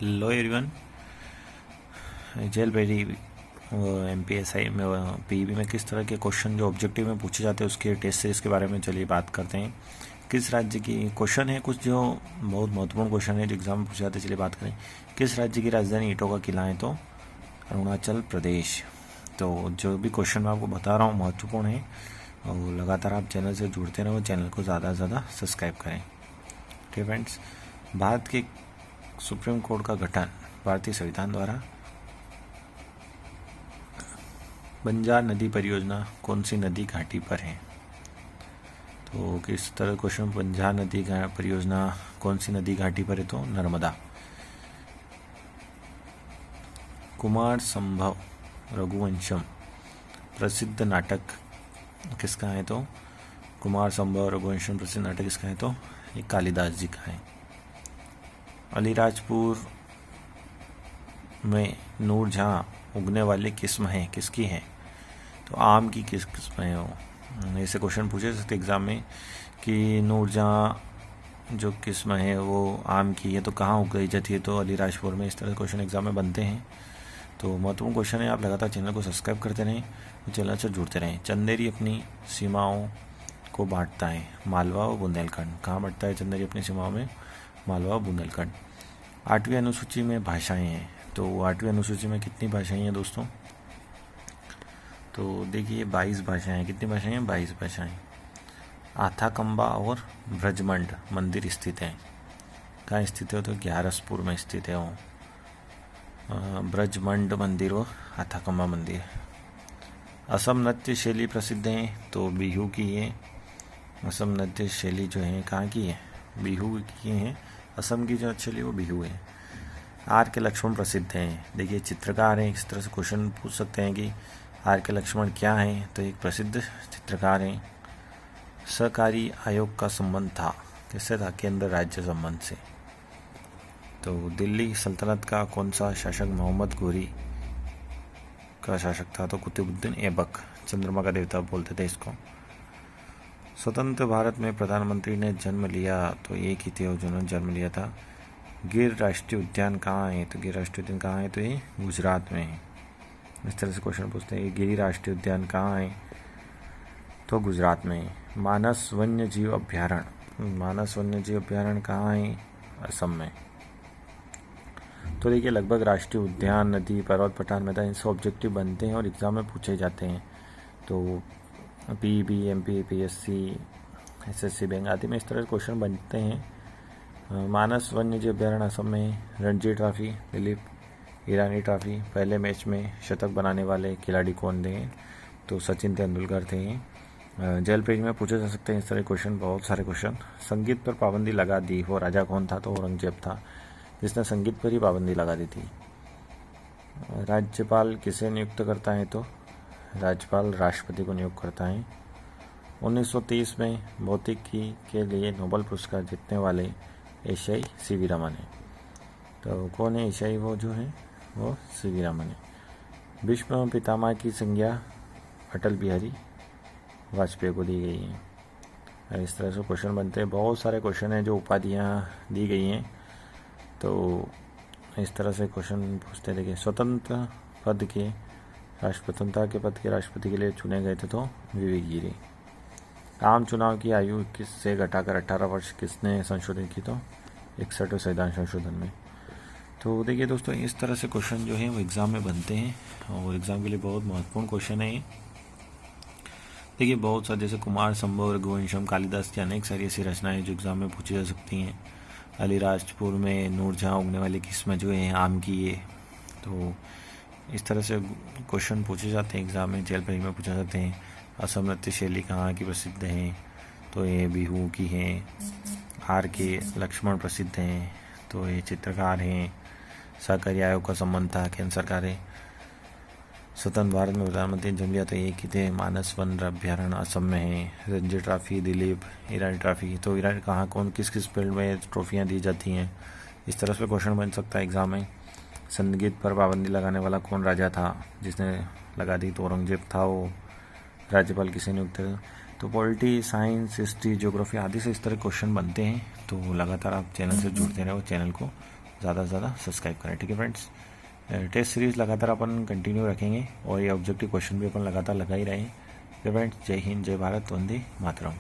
Hello everyone. जेल बेरी MPSI में PEB में किस तरह के क्वेश्चन जो ऑब्जेक्टिव में पूछे जाते हैं उसके टेस्ट सीरीज के बारे में चलिए बात करते हैं। किस राज्य की क्वेश्चन है, कुछ जो बहुत महत्वपूर्ण क्वेश्चन है जो एग्जाम में पूछे जाते हैं, चलिए बात करें। किस राज्य की राजधानी ईंटों का किला है? तो अरुणाचल प्रदेश। तो जो भी क्वेश्चन मैं आपको बता रहा हूँ महत्वपूर्ण है और लगातार आप चैनल से जुड़ते रहो, चैनल को ज़्यादा से ज़्यादा सब्सक्राइब करें। ठीक फ्रेंड्स, भारत के सुप्रीम कोर्ट का गठन भारतीय संविधान द्वारा। बंजार नदी परियोजना कौन सी नदी घाटी पर है? तो किस तरह क्वेश्चन, बंजार नदी परियोजना कौन सी नदी घाटी पर है? तो नर्मदा। कुमार संभव रघुवंशम प्रसिद्ध नाटक किसका है? तो कुमार संभव रघुवंशम प्रसिद्ध नाटक किसका है? तो ये कालिदास जी का है। अलीराजपुर में नूरजहां उगने वाली किस्म है, किसकी है? तो आम की किस किस्म है वो? ऐसे क्वेश्चन पूछे सकते एग्जाम में कि नूरजहां जो किस्म है वो आम की है तो कहाँ उगाई जाती है? तो अलीराजपुर में। इस तरह के क्वेश्चन एग्जाम में बनते हैं। तो महत्वपूर्ण क्वेश्चन है, आप लगातार चैनल को सब्सक्राइब करते रहें और चैनल से जुड़ते रहें। चंदेरी अपनी सीमाओं को बांटता है, मालवा और बुंदेलखंड। कहाँ बांटता है चंदेरी अपनी सीमाओं में? मालवा और बुंदेलखंड। 8वीं अनुसूची में भाषाएं हैं, तो 8वीं अनुसूची में कितनी भाषाएं हैं दोस्तों? तो देखिए 22 भाषाएं हैं। कितनी भाषाएं हैं? 22 भाषाएं। आथाकंबा और ब्रजमंड मंदिर स्थित हैं। कहाँ स्थित है? तो ग्यारसपुर में स्थित है वो ब्रजमंड मंदिर और आथाकंबा मंदिर। असम नृत्य शैली प्रसिद्ध है, तो बिहू की है। असम नृत्य शैली जो है कहाँ की है? बिहू की है। असम की जो शैली वो बिहू है। आर के लक्ष्मण प्रसिद्ध हैं। देखिए चित्रकार हैं, इस तरह से क्वेश्चन पूछ सकते हैं कि आर के लक्ष्मण क्या हैं? तो एक प्रसिद्ध चित्रकार हैं। सहकारी आयोग का संबंध था, किससे था? केंद्र राज्य संबंध से। तो दिल्ली सल्तनत का कौन सा शासक मोहम्मद गोरी का शासक था? तो कुतुबुद्दीन ऐबक, चंद्रमा का देवता बोलते थे इसको। स्वतंत्र भारत में प्रधानमंत्री ने जन्म लिया, तो एक ही थे जिन्होंने जन्म लिया था। गिर राष्ट्रीय उद्यान कहाँ है? तो गिर राष्ट्रीय उद्यान कहाँ है? तो ये गुजरात में है। इस तरह से क्वेश्चन पूछते हैं, गिर राष्ट्रीय उद्यान कहाँ है? तो गुजरात में है। मानस वन्य जीव अभ्यारण्य, मानस वन्य जीव अभ्यारण्य कहाँ है? असम में। तो देखिए लगभग राष्ट्रीय उद्यान, नदी, पर्वत, पठार, मैदान इनसे ऑब्जेक्टिव बनते हैं और एग्जाम में पूछे जाते हैं। तो PEB, MP, PSC, SSC bank आदि में इस तरह के क्वेश्चन बनते हैं। मानस वन्य जीव अभ्यारण्य असम में। रणजी ट्रॉफी, दिलीप ईरानी ट्रॉफी, पहले मैच में शतक बनाने वाले खिलाड़ी कौन थे? तो सचिन तेंदुलकर थे। जेल पेज में पूछे जा सकते हैं इस तरह के क्वेश्चन, बहुत सारे क्वेश्चन। संगीत पर पाबंदी लगा दी, वो राजा कौन था? तो औरंगजेब था, जिसने संगीत पर ही पाबंदी लगा दी थी। राज्यपाल किसे नियुक्त करता है? तो राज्यपाल राष्ट्रपति को नियुक्त करता है। 1930 में भौतिकी के लिए नोबेल पुरस्कार जीतने वाले एशियाई CV रमन है। तो कौन है एशियाई? वो जो है वो CV रमन है। विश्व पितामह की संज्ञा अटल बिहारी वाजपेयी को दी गई है। इस तरह से क्वेश्चन बनते हैं। बहुत सारे क्वेश्चन हैं जो उपाधियाँ दी गई हैं, तो इस तरह से क्वेश्चन पूछते हैं। देखिए स्वतंत्र पद के स्वतंत्रता के पद के राष्ट्रपति के लिए चुने गए थे, तो VV गिरी। आम चुनाव की आयु 21 से घटाकर 18 वर्ष किसने संशोधित की? तो 61वें संविधान संशोधन में। तो देखिए दोस्तों इस तरह से क्वेश्चन जो है वो एग्ज़ाम में बनते हैं और एग्ज़ाम के लिए बहुत महत्वपूर्ण क्वेश्चन है ये। देखिए बहुत सारे, जैसे कुमार संभव रघुवंशम, कालिदास की अनेक सारी ऐसी रचनाएं जो एग्ज़ाम में पूछी जा सकती हैं। अलीराजपुर में नूरजहां उगने वाली किस्म जो है आम की है। तो इस तरह से क्वेश्चन पूछे जाते हैं एग्ज़ाम में, जेल पेज में पूछे जाते हैं। असम नृत्य शैली कहाँ की प्रसिद्ध है? तो ये बिहू की है। आर के लक्ष्मण प्रसिद्ध हैं, तो ये चित्रकार हैं। सहकारी आयोग का संबंध था, केंद्र सरकार है। स्वतंत्र भारत में प्रधानमंत्री ने जन्म लिया, तो एक ही थे। मानस वन अभ्यारण्य असम में है। रणजी ट्रॉफी, दिलीप ईरानी ट्रॉफी, तो ईरानी कहाँ कौन किस किस फील्ड में ट्रॉफियाँ दी जाती हैं? इस तरह से क्वेश्चन बन सकता है एग्ज़ाम में। संगीत पर पाबंदी लगाने वाला कौन राजा था जिसने लगा दी? तो औरंगजेब था वो। राज्यपाल किसे नियुक्त थे? तो पॉलिटी, साइंस, हिस्ट्री, ज्योग्राफी आदि से इस तरह क्वेश्चन बनते हैं। तो लगातार आप चैनल से जुड़ते रहे और चैनल को ज़्यादा से ज़्यादा सब्सक्राइब करें। ठीक है फ्रेंड्स, टेस्ट सीरीज़ लगातार अपन कंटिन्यू रखेंगे और ये ऑब्जेक्टिव क्वेश्चन भी अपन लगातार लगा ही रहे हैं। फ्रेंड्स, जय हिंद, जय भारत, वंदे मातरम।